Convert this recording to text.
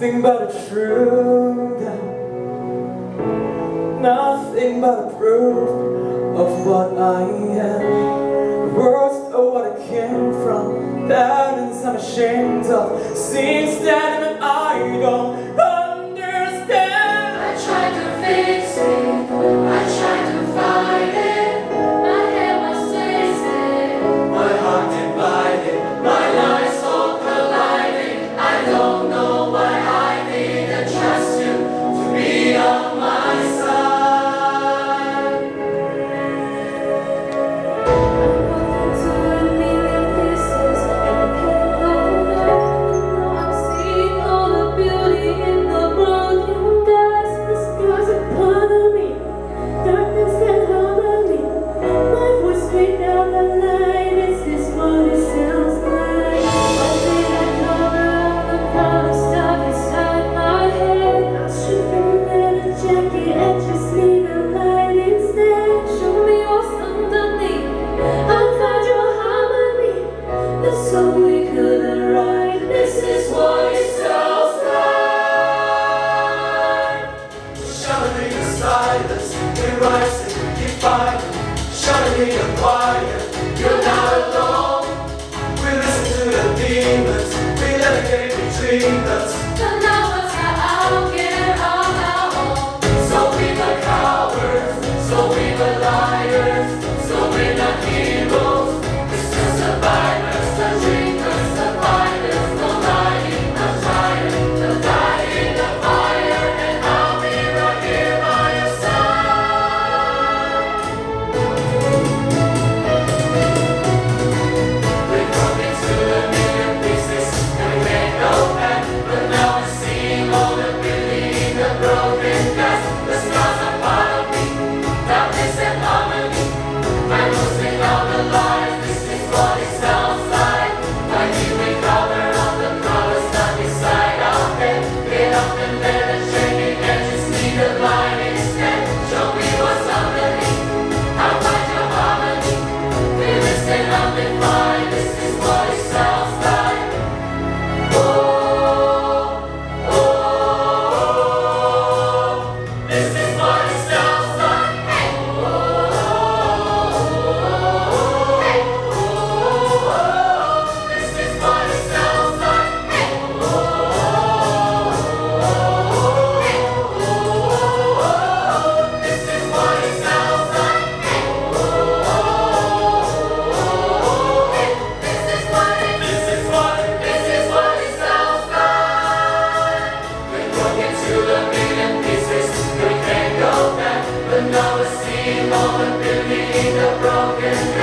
nothing but a true God, nothing but a proof of what I am, words of what I came from, patterns I'm ashamed of, scenes that even I don't understand. I tried to fix it, I tried to fight it, my head was twisted, My heart divided, my lies all colliding. I don't know why I didn't trust you to be on my side. I'm broken to a million pieces and can't go back. Now I'm seeing all the beauty in the broken glass. The scars are part of me, darkness can harbor me. My voice straight down the line. Is this what it sounds like? Why did I cover all the problems stuck inside my head? I should have let a jacket and just need a light instead. Show me what's underneath. I'll find your harmony. The song we couldn't write. This is what it sounds like. shuddering in silence, we rise and keep fighting, shuddering and quiet. You're not alone. We listen to the demons, we let the game between us. The numbers are out here on our own. So we the cowards, so we the liars, so we the heroes. It's the survivors, the dreamers, the fighters, the lying, the tired, the dying, the fire, and I'll be right here by your side. We're broken to a million pieces, and we can't go back. But now we're seeing all the beauty in the broken glass. The scars are part of me, darkness and harmony. I'm losing all the lies. This is what it sounds like. Why did we cover all the colors stuck inside our head? Get up and let it shake it, and just need a light instead. Show me what's underneath. I'll find your harmony. We listen amplified. This is what it sounds like. Oh, oh, this is what it sounds like. Hey, this is what it sounds like. Hey, this is what it sounds like. This is what it sounds like. We're broken to a million pieces. We can't go back, but now we're seeing all the beauty in the broken.